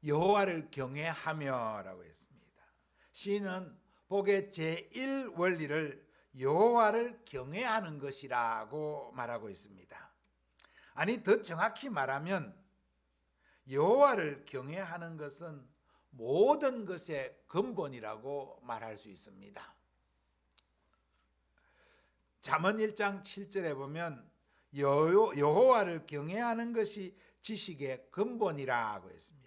여호와를 경외하며라고 했습니다. 시인은 복의 제1원리를 여호와를 경외하는 것이라고 말하고 있습니다. 아니, 더 정확히 말하면 여호와를 경외하는 것은 모든 것의 근본이라고 말할 수 있습니다. 잠언 1장 7절에 보면 여호와를 경외하는 것이 지식의 근본이라고 했습니다.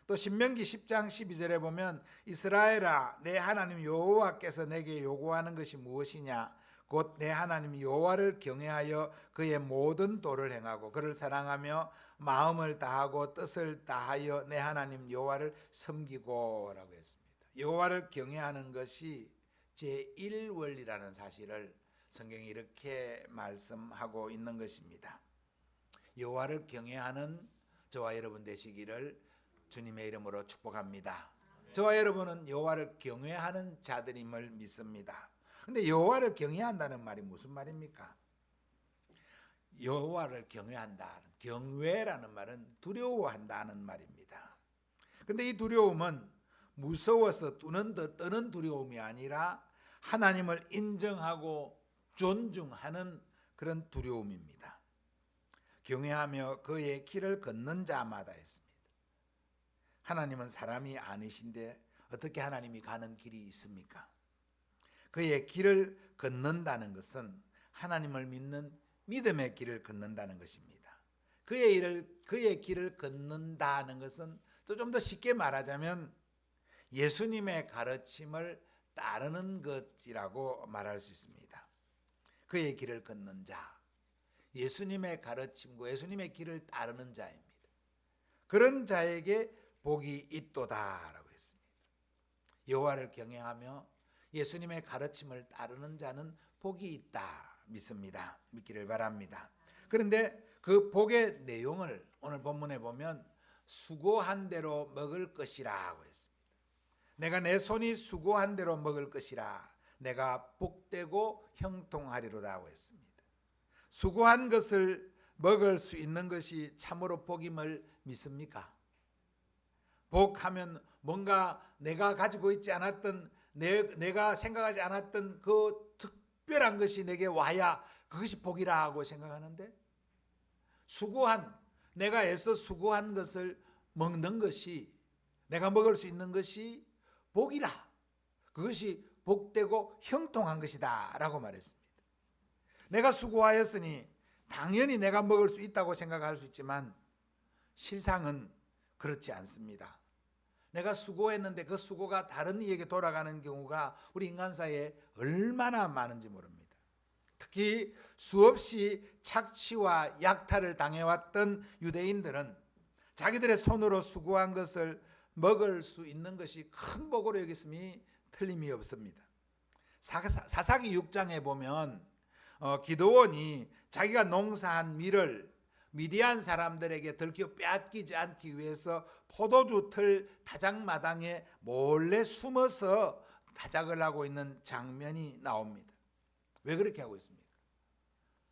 또 신명기 10장 12절에 보면 이스라엘아, 내 하나님 여호와께서 내게 요구하는 것이 무엇이냐? 곧 내 하나님 여호와를 경외하여 그의 모든 도를 행하고 그를 사랑하며 마음을 다하고 뜻을 다하여 내 하나님 여호와를 섬기고라고 했습니다. 여호와를 경외하는 것이 제1원리라는 사실을 성경이 이렇게 말씀하고 있는 것입니다. 여호와를 경외하는 저와 여러분 되시기를 주님의 이름으로 축복합니다. 저와 여러분은 여호와를 경외하는 자들임을 믿습니다. 근데 여호와를 경외한다는 말이 무슨 말입니까? 여호와를 경외한다. 경외라는 말은 두려워한다는 말입니다. 근데 이 두려움은 무서워서 떠는 두려움이 아니라 하나님을 인정하고 존중하는 그런 두려움입니다. 경외하며 그의 길을 걷는 자마다 했습니다. 하나님은 사람이 아니신데 어떻게 하나님이 가는 길이 있습니까? 그의 길을 걷는다는 것은 하나님을 믿는 믿음의 길을 걷는다는 것입니다. 그의 길을 걷는다는 것은 또 좀 더 쉽게 말하자면 예수님의 가르침을 따르는 것이라고 말할 수 있습니다. 그의 길을 걷는 자, 예수님의 가르침과 예수님의 길을 따르는 자입니다. 그런 자에게 복이 있도다라고 했습니다. 여호와를 경외하며 예수님의 가르침을 따르는 자는 복이 있다 믿습니다. 믿기를 바랍니다. 그런데 그 복의 내용을 오늘 본문에 보면 수고한 대로 먹을 것이라고 했습니다. 내가 내 손이 수고한 대로 먹을 것이라 내가 복되고 형통하리로다고 했습니다. 수고한 것을 먹을 수 있는 것이 참으로 복임을 믿습니까? 복하면 뭔가 내가 가지고 있지 않았던 내가 생각하지 않았던 그 특별한 것이 내게 와야 그것이 복이라고 생각하는데 내가 애써 수고한 것을 먹는 것이 내가 먹을 수 있는 것이 복이라 그것이 복되고 형통한 것이다 라고 말했습니다. 내가 수고하였으니 당연히 내가 먹을 수 있다고 생각할 수 있지만 실상은 그렇지 않습니다. 내가 수고했는데 그 수고가 다른 이에게 돌아가는 경우가 우리 인간사회에 얼마나 많은지 모릅니다. 특히 수없이 착취와 약탈을 당해왔던 유대인들은 자기들의 손으로 수고한 것을 먹을 수 있는 것이 큰 복으로 여겼음이 틀림이 없습니다. 사사기 6장에 보면 기드온이 자기가 농사한 밀을 미디안 사람들에게 들켜 빼앗기지 않기 위해서 포도주 틀 타작마당에 몰래 숨어서 타작을 하고 있는 장면이 나옵니다. 왜 그렇게 하고 있습니까?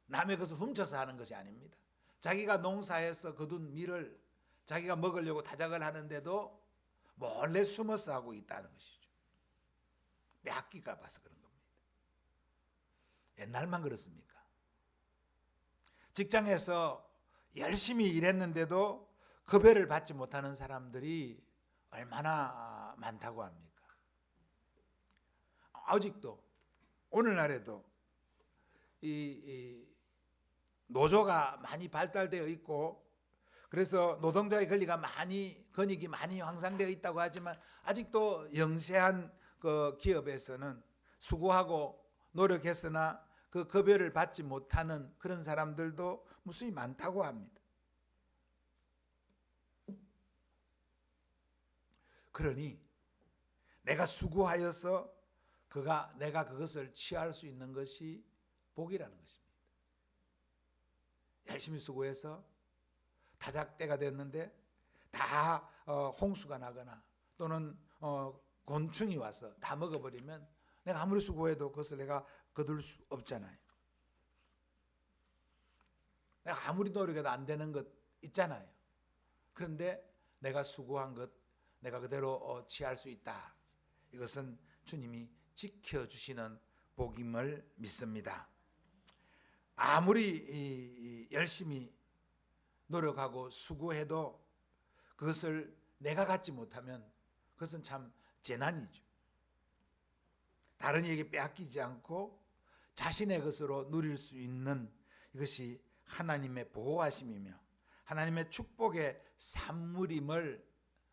남의 것을 훔쳐서 하는 것이 아닙니다. 자기가 농사해서 거둔 밀을 자기가 먹으려고 타작을 하는데도 몰래 숨어서 하고 있다는 것이죠. 빼앗기가 봐서 그런 겁니다. 옛날만 그렇습니까? 직장에서 열심히 일했는데도 급여를 받지 못하는 사람들이 얼마나 많다고 합니까? 아직도 오늘날에도 이 노조가 많이 발달되어 있고 그래서 노동자의 권익이 많이 향상되어 있다고 하지만 아직도 영세한 그 기업에서는 수고하고 노력했으나 그 급여를 받지 못하는 그런 사람들도 무수히 많다고 합니다. 그러니 내가 수고하여서 내가 그것을 취할 수 있는 것이 복이라는 것입니다. 열심히 수고해서 타작때가 됐는데 다 홍수가 나거나 또는 곤충이 와서 다 먹어버리면 내가 아무리 수고해도 그것을 내가 거둘 수 없잖아요. 내가 아무리 노력해도 안 되는 것 있잖아요. 그런데 내가 수고한 것 내가 그대로 취할 수 있다. 이것은 주님이 지켜주시는 복임을 믿습니다. 아무리 열심히 노력하고 수고해도 그것을 내가 갖지 못하면 그것은 참 재난이죠. 다른 이에게 빼앗기지 않고 자신의 것으로 누릴 수 있는 이것이 하나님의 보호하심이며 하나님의 축복의 산물임을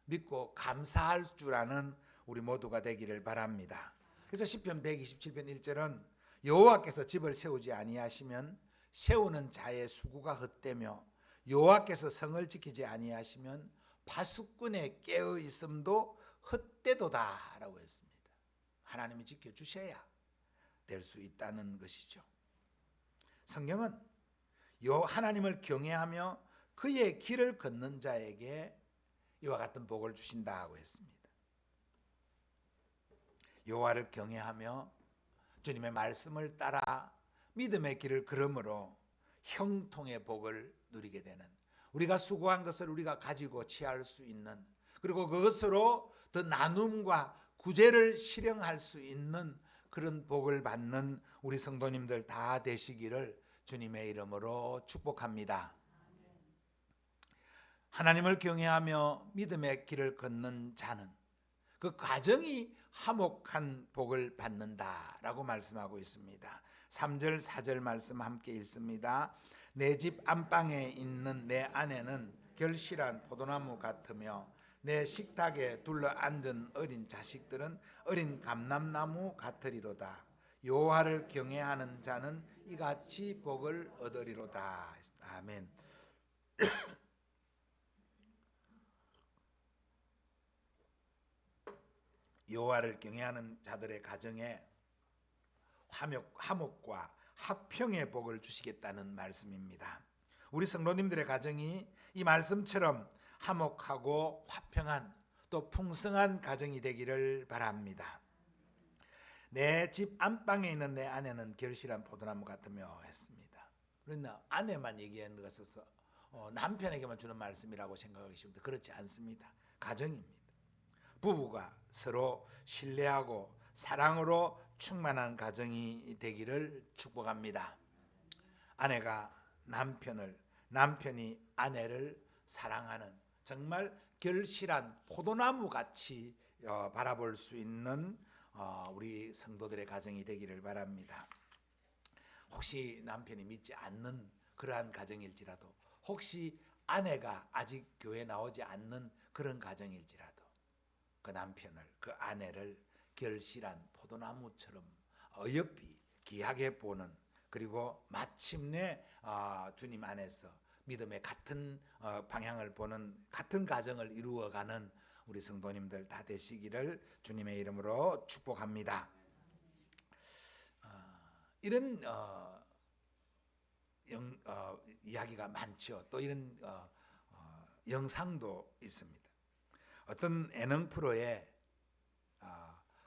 믿고 감사할 줄 아는 우리 모두가 되기를 바랍니다. 그래서 시편 127편 1절은 여호와께서 집을 세우지 아니하시면 세우는 자의 수고가 헛되며 여호와께서 성을 지키지 아니하시면 파수꾼의 깨어 있음도 헛되도다 라고 했습니다. 하나님이 지켜주셔야 될 수 있다는 것이죠. 성경은 하나님을 경외하며 그의 길을 걷는 자에게 이와 같은 복을 주신다고 했습니다. 여호와를 경외하며 주님의 말씀을 따라 믿음의 길을 걸음으로 형통의 복을 누리게 되는, 우리가 수고한 것을 우리가 가지고 취할 수 있는, 그리고 그것으로 더 나눔과 구제를 실행할 수 있는 그런 복을 받는 우리 성도님들 다 되시기를 주님의 이름으로 축복합니다. 하나님을 경외하며 믿음의 길을 걷는 자는 그 과정이 화목한 복을 받는다라고 말씀하고 있습니다. 3절 4절 말씀 함께 읽습니다. 내 집 안방에 있는 내 아내는 결실한 포도나무 같으며 내 식탁에 둘러 앉은 어린 자식들은 어린 감람나무 같으리로다. 여호와를 경외하는 자는 이같이 복을 얻으리로다. 아멘. 여호와를 경외하는 자들의 가정에 화목과 화평의 복을 주시겠다는 말씀입니다. 우리 성도님들의 가정이 이 말씀처럼 화목하고 화평한 또 풍성한 가정이 되기를 바랍니다. 내 집 안방에 있는 내 아내는 결실한 포도나무 같으며 했습니다. 그러나 아내만 얘기하는 것에서 남편에게만 주는 말씀이라고 생각하기 쉽습니다. 그렇지 않습니다. 가정입니다. 부부가 서로 신뢰하고 사랑으로 충만한 가정이 되기를 축복합니다. 아내가 남편을, 남편이 아내를 사랑하는 정말 결실한 포도나무 같이 바라볼 수 있는 우리 성도들의 가정이 되기를 바랍니다. 혹시 남편이 믿지 않는 그러한 가정일지라도, 혹시 아내가 아직 교회에 나오지 않는 그런 가정일지라도 그 남편을, 그 아내를 결실한 포도나무처럼 어여삐 귀하게 보는, 그리고 마침내 주님 안에서 믿음의 같은 방향을 보는 같은 가정을 이루어가는 우리 성도님들 다 되시기를 주님의 이름으로 축복합니다. 이런 이야기가 많죠. 또 이런 영상도 있습니다. 어떤 예능 프로에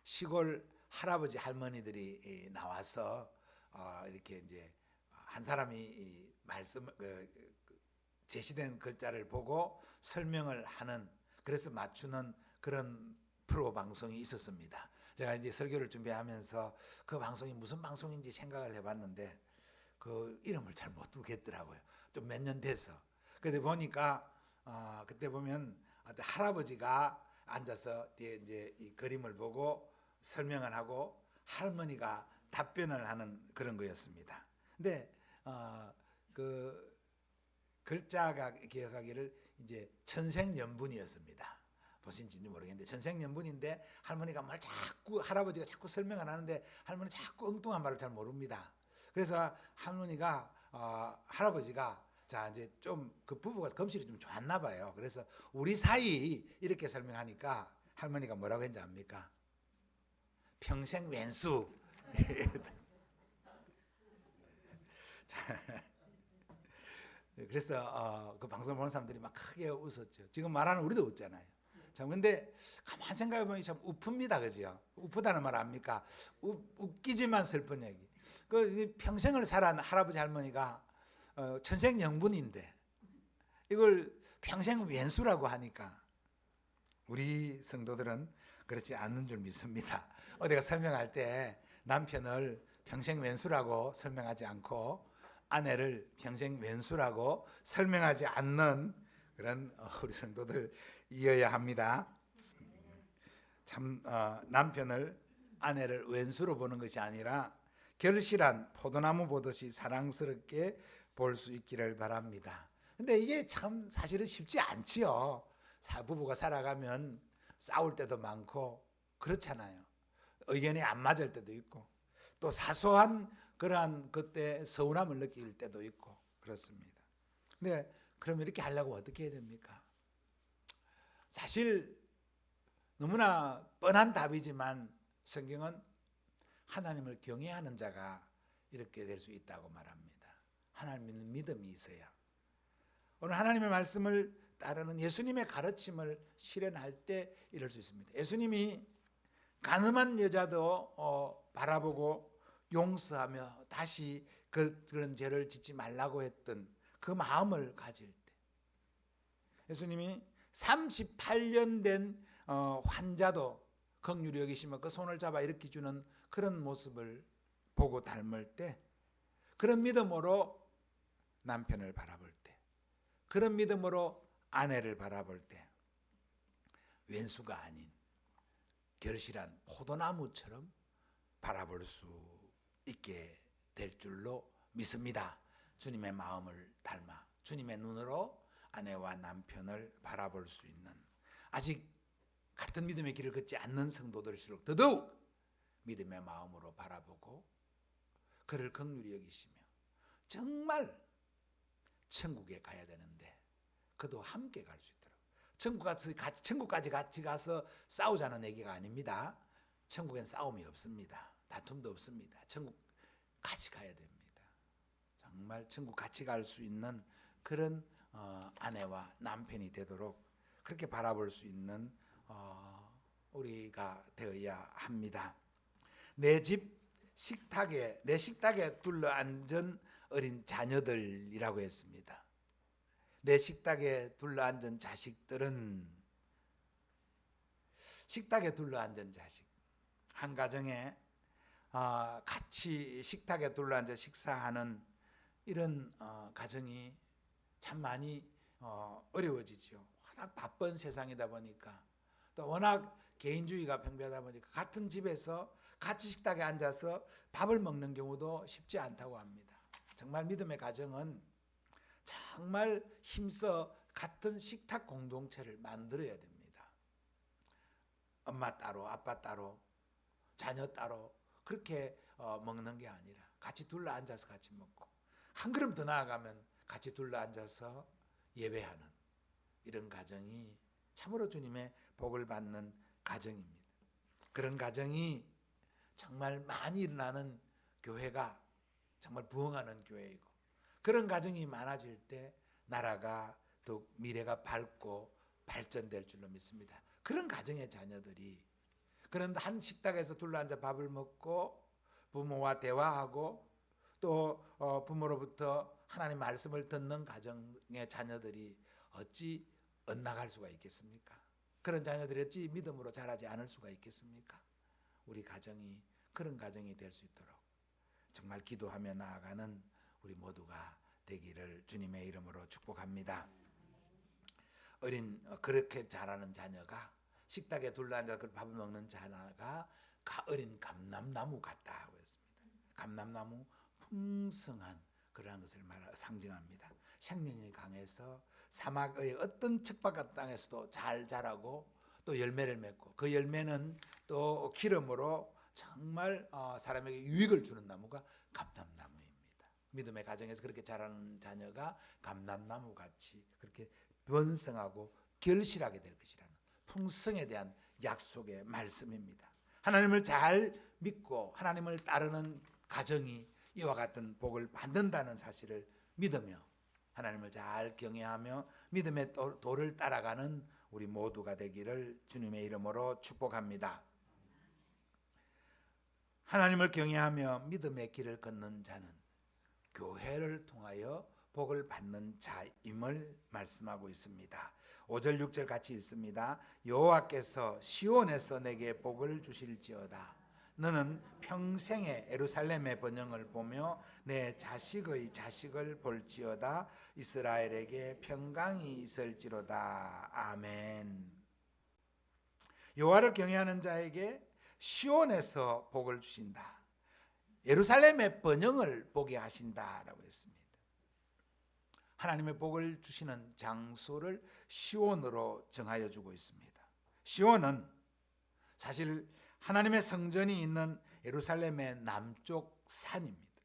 시골 할아버지 할머니들이 나와서 이렇게 이제 한 사람이 말씀 제시된 글자를 보고 설명을 하는, 그래서 맞추는 그런 프로 방송이 있었습니다. 제가 이제 설교를 준비하면서 그 방송이 무슨 방송인지 생각을 해봤는데 그 이름을 잘 못 두겠더라고요. 좀 몇 년 돼서. 근데 보니까 그때 보면 할아버지가 앉아서 뒤에 이제 이 그림을 보고 설명을 하고 할머니가 답변을 하는 그런 거였습니다. 근데 그 글자가 기억하기를 이제 천생연분이었습니다. 보신지는 모르겠는데 천생연분인데 할머니가 뭘 자꾸, 할아버지가 자꾸 설명을 하는데 할머니 자꾸 엉뚱한 말을 잘 모릅니다. 그래서 할아버지가 자 이제 좀 그 부부가 금실이 좀 좋았나 봐요. 그래서 우리 사이 이렇게 설명하니까 할머니가 뭐라고 했는지 압니까? 평생 왼수. 그래서 그 방송 보는 사람들이 막 크게 웃었죠. 지금 말하는 우리도 웃잖아요. 참 근데 가만 생각해 보니 참 우픕니다, 그죠? 우프다는 말 압니까? 웃기지만 슬픈 얘기. 그 평생을 살아온 할아버지 할머니가 천생연분인데 이걸 평생 왼수라고 하니까 우리 성도들은 그렇지 않는 줄 믿습니다. 어디가 설명할 때 남편을 평생 왼수라고 설명하지 않고 아내를 평생 왼수라고 설명하지 않는 그런 우리 성도들 이어야 합니다. 참 남편을 아내를 왼수로 보는 것이 아니라 결실한 포도나무 보듯이 사랑스럽게 볼 수 있기를 바랍니다. 근데 이게 참 사실은 쉽지 않지요. 부부가 살아가면 싸울 때도 많고 그렇잖아요. 의견이 안 맞을 때도 있고 또 사소한 그러한 그때 서운함을 느낄 때도 있고 그렇습니다. 근데 그럼 이렇게 하려고 어떻게 해야 됩니까? 사실 너무나 뻔한 답이지만 성경은 하나님을 경외하는 자가 이렇게 될 수 있다고 말합니다. 하나님을 믿음이 있어야. 오늘 하나님의 말씀을 따르는 예수님의 가르침을 실현할 때 이럴 수 있습니다. 예수님이 가늠한 여자도 바라보고 용서하며 다시 그런 죄를 짓지 말라고 했던 그 마음을 가질 때, 예수님이 38년 된 환자도 긍휼히 여기시며 그 손을 잡아 일으켜 주는 그런 모습을 보고 닮을 때, 그런 믿음으로 남편을 바라볼 때, 그런 믿음으로 아내를 바라볼 때 왼수가 아닌 결실한 포도나무처럼 바라볼 수 있게 될 줄로 믿습니다. 주님의 마음을 닮아 주님의 눈으로 아내와 남편을 바라볼 수 있는, 아직 같은 믿음의 길을 걷지 않는 성도들일수록 더더욱 믿음의 마음으로 바라보고 그를 긍휼히 여기시며 정말 천국에 가야 되는데 그도 함께 갈 수 있도록, 천국까지 같이 가서 싸우자는 얘기가 아닙니다. 천국엔 싸움이 없습니다. 다툼도 없습니다. 천국 같이 가야 됩니다. 정말 천국 같이 갈 수 있는 그런 아내와 남편이 되도록 그렇게 바라볼 수 있는 우리가 되어야 합니다. 내 식탁에 둘러앉은 어린 자녀들이라고 했습니다. 내 식탁에 둘러앉은 자식들은, 식탁에 둘러앉은 자식, 한 가정에 같이 식탁에 둘러앉아 식사하는 이런 가정이 참 많이 어려워지죠. 워낙 바쁜 세상이다 보니까, 또 워낙 개인주의가 팽배하다 보니까 같은 집에서 같이 식탁에 앉아서 밥을 먹는 경우도 쉽지 않다고 합니다. 정말 믿음의 가정은 정말 힘써 같은 식탁 공동체를 만들어야 됩니다. 엄마 따로, 아빠 따로, 자녀 따로 그렇게 먹는 게 아니라 같이 둘러 앉아서 같이 먹고, 한 걸음 더 나아가면 같이 둘러 앉아서 예배하는 이런 가정이 참으로 주님의 복을 받는 가정입니다. 그런 가정이 정말 많이 일어나는 교회가 정말 부흥하는 교회이고, 그런 가정이 많아질 때 나라가 더욱 미래가 밝고 발전될 줄로 믿습니다. 그런 가정의 자녀들이 그런 한 식탁에서 둘러앉아 밥을 먹고 부모와 대화하고 또 부모로부터 하나님 말씀을 듣는 가정의 자녀들이 어찌 엇나갈 수가 있겠습니까? 그런 자녀들이 어찌 믿음으로 자라지 않을 수가 있겠습니까? 우리 가정이 그런 가정이 될 수 있도록 정말 기도하며 나아가는 우리 모두가 되기를 주님의 이름으로 축복합니다. 그렇게 자라는 자녀가, 식탁에 둘러앉아 그 밥을 먹는 자녀가 어린 감람나무 같다고 했습니다. 감람나무, 풍성한 그러한 것을 상징합니다. 생명력이 강해서 사막의 어떤 척박한 땅에서도 잘 자라고 또 열매를 맺고, 그 열매는 또 기름으로 정말 사람에게 유익을 주는 나무가 감람나무입니다. 믿음의 가정에서 그렇게 자라는 자녀가 감람나무 같이 그렇게 번성하고 결실하게 될 것이라는 풍성에 대한 약속의 말씀입니다. 하나님을 잘 믿고 하나님을 따르는 가정이 이와 같은 복을 받는다는 사실을 믿으며 하나님을 잘 경외하며 믿음의 도를 따라가는 우리 모두가 되기를 주님의 이름으로 축복합니다. 하나님을 경외하며 믿음의 길을 걷는 자는 교회를 통하여 복을 받는 자임을 말씀하고 있습니다. 5절 6절 같이 읽습니다. 여호와께서 시온에서 내게 복을 주실지어다. 너는 평생에 예루살렘의 번영을 보며 내 자식의 자식을 볼지어다. 이스라엘에게 평강이 있을지로다. 아멘. 여호와를 경외하는 자에게 시온에서 복을 주신다. 예루살렘의 번영을 보게 하신다라고 했습니다. 하나님의 복을 주시는 장소를 시온으로 정하여 주고 있습니다. 시온은 사실 하나님의 성전이 있는 예루살렘의 남쪽 산입니다.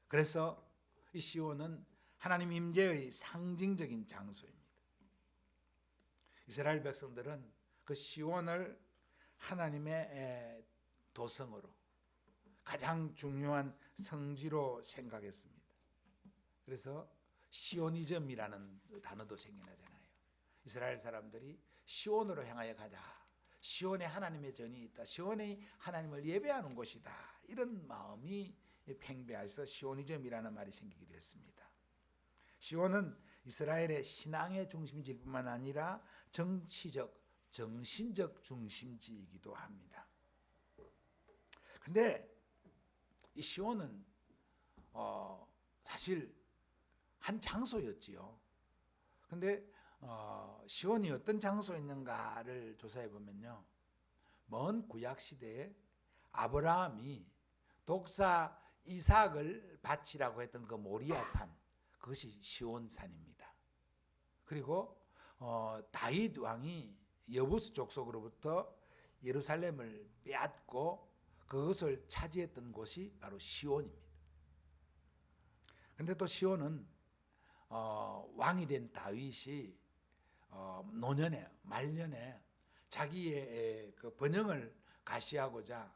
그래서 이 시온은 하나님 임재의 상징적인 장소입니다. 이스라엘 백성들은 그 시온을 하나님의 도성으로 가장 중요한 성지로 생각했습니다. 그래서 시오니즘이라는 단어도 생겨나잖아요. 이스라엘 사람들이 시온으로 향하여 가자. 시온에 하나님의 전이 있다. 시온이 하나님을 예배하는 곳이다. 이런 마음이 팽배해서 시오니즘이라는 말이 생기기도 했습니다. 시온은 이스라엘의 신앙의 중심지일 뿐만 아니라 정치적, 정신적 중심지이기도 합니다. 근데 이 시온은 사실 한 장소였지요. 근데 시온이 어떤 장소였는가를 조사해 보면요, 먼 구약 시대에 아브라함이 독사 이삭을 바치라고 했던 그 모리아산, 그것이 시온산입니다. 그리고 다윗 왕이 여부스 족속으로부터 예루살렘을 빼앗고 그것을 차지했던 곳이 바로 시온입니다. 근데 또 시온은 왕이 된 다윗이 노년에 말년에 자기의 그 번영을 가시하고자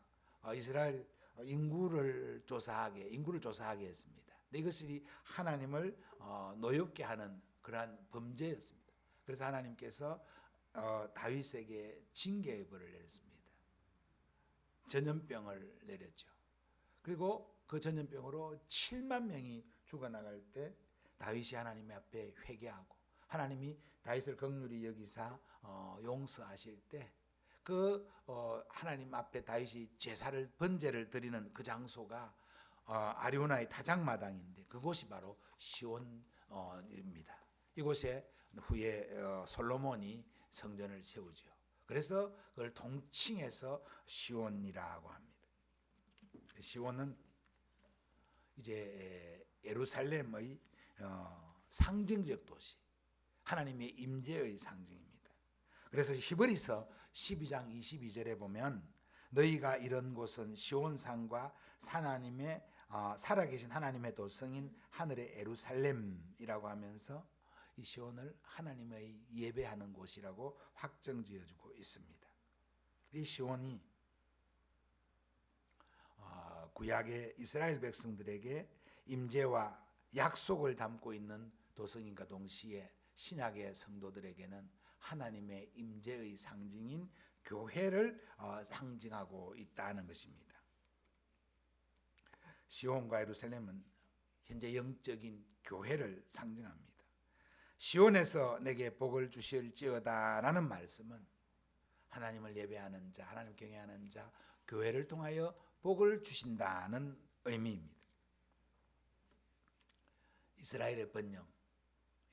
이스라엘 인구를 조사하게 했습니다. 이것이 하나님을 노엽게 하는 그러한 범죄였습니다. 그래서 하나님께서 다윗에게 징계의 벌을 내렸습니다. 전염병을 내렸죠. 그리고 그 전염병으로 7만 명이 죽어나갈 때 다윗이 하나님 앞에 회개하고 하나님이 다윗을 긍휼히 여기사 용서하실 때 그 하나님 앞에 다윗이 제사를 번제를 드리는 그 장소가 아리우나의 타작마당인데 그곳이 바로 시온입니다. 이곳에 후에 솔로몬이 성전을 세우죠. 그래서 그걸 통칭해서 시온이라고 합니다. 시온은 이제 예루살렘의 상징적 도시, 하나님의 임재의 상징입니다. 그래서 히브리서 12장 22절에 보면 너희가 이런 곳은 시온산과 하나님의 살아계신 하나님의 도성인 하늘의 예루살렘이라고 하면서 이 시온을 하나님의 예배하는 곳이라고 확정지어주고 있습니다. 이 시온이 구약의 이스라엘 백성들에게 임재와 약속을 담고 있는 도성인과 동시에 신약의 성도들에게는 하나님의 임재의 상징인 교회를 상징하고 있다는 것입니다. 시온과 예루살렘은 현재 영적인 교회를 상징합니다. 시온에서 내게 복을 주실지어다라는 말씀은 하나님을 예배하는 자, 하나님 경외하는 자, 교회를 통하여 복을 주신다는 의미입니다. 이스라엘의 번영,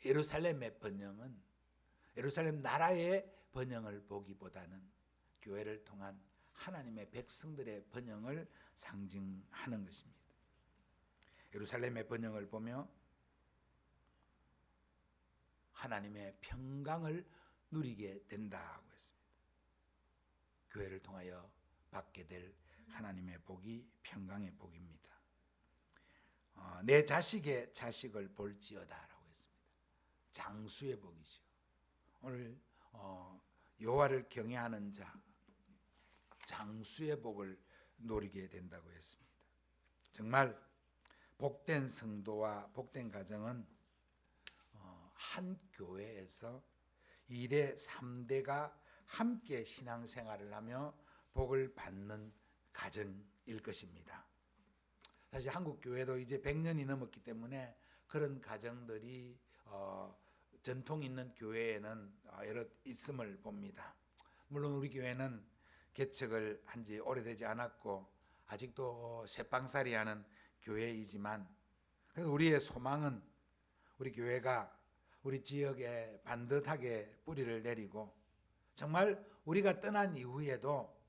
예루살렘의 번영은 예루살렘 나라의 번영을 보기보다는 교회를 통한 하나님의 백성들의 번영을 상징하는 것입니다. 예루살렘의 번영을 보며 하나님의 평강을 누리게 된다고 했습니다. 교회를 통하여 받게 될 하나님의 복이 평강의 복입니다. 내 자식의 자식을 볼지어다라고 했습니다. 장수의 복이죠. 오늘 여호와를 경외하는 자, 장수의 복을 누리게 된다고 했습니다. 정말 복된 성도와 복된 가정은 한 교회에서 2대 3대가 함께 신앙생활을 하며 복을 받는 가정일 것입니다. 사실 한국 교회도 이제 100년이 넘었기 때문에 그런 가정들이 전통 있는 교회에는 여러 있음을 봅니다. 물론 우리 교회는 개척을 한 지 오래되지 않았고 아직도 새빵살이하는 교회이지만, 그래서 우리의 소망은 우리 교회가 우리 지역에 반듯하게 뿌리를 내리고 정말 우리가 떠난 이후에도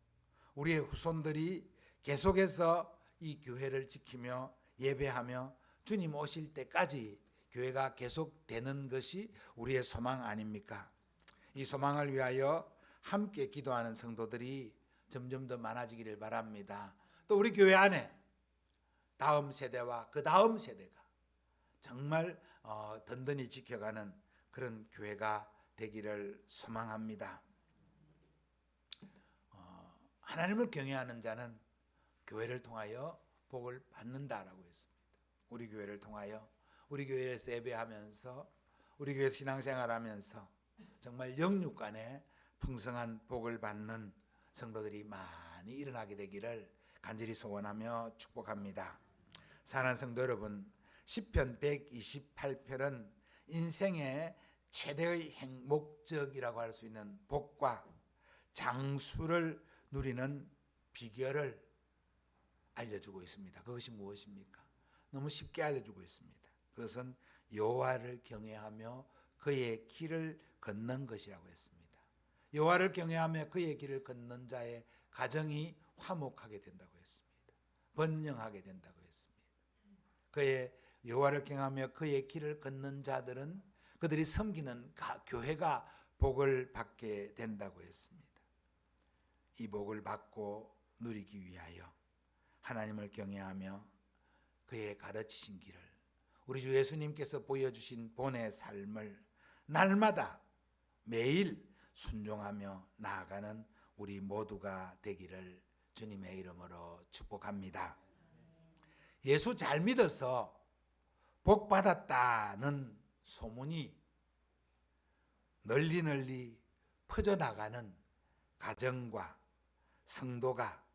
우리의 후손들이 계속해서 이 교회를 지키며 예배하며 주님 오실 때까지 교회가 계속되는 것이 우리의 소망 아닙니까? 이 소망을 위하여 함께 기도하는 성도들이 점점 더 많아지기를 바랍니다. 또 우리 교회 안에 다음 세대와 그 다음 세대가 정말 든든히 지켜가는 그런 교회가 되기를 소망합니다. 하나님을 경외하는 자는 교회를 통하여 복을 받는다라고 했습니다. 우리 교회를 통하여, 우리 교회에서 예배하면서, 우리 교회 신앙생활하면서 정말 영육간에 풍성한 복을 받는 성도들이 많이 일어나게 되기를 간절히 소원하며 축복합니다. 사랑하는 성도 여러분, 시편 128편은 인생의 최대의 목적이라고 할 수 있는 복과 장수를 누리는 비결을 알려주고 있습니다. 그것이 무엇입니까? 너무 쉽게 알려주고 있습니다. 그것은 여호와를 경외하며 그의 길을 걷는 것이라고 했습니다. 여호와를 경외하며 그의 길을 걷는 자의 가정이 화목하게 된다고 했습니다. 번영하게 된다고 했습니다. 그의 여호와를 경외하며 그의 길을 걷는 자들은 그들이 섬기는 교회가 복을 받게 된다고 했습니다. 이 복을 받고 누리기 위하여 하나님을 경외하며 그의 가르치신 길을, 우리 주 예수님께서 보여주신 본의 삶을 날마다 매일 순종하며 나아가는 우리 모두가 되기를 주님의 이름으로 축복합니다. 예수 잘 믿어서 복 받았다는 소문이 널리 퍼져나가는 가정과 성도가,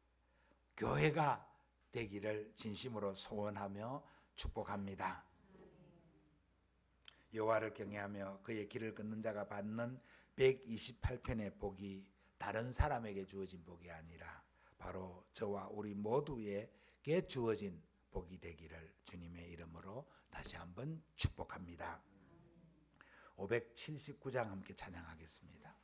교회가 되기를 진심으로 소원하며 축복합니다. 여호와를 경외하며 그의 길을 걷는 자가 받는 128편의 복이 다른 사람에게 주어진 복이 아니라 바로 저와 우리 모두에게 주어진 복이 되기를 주님의 이름으로 다시 한번 축복합니다. 579장 함께 찬양하겠습니다.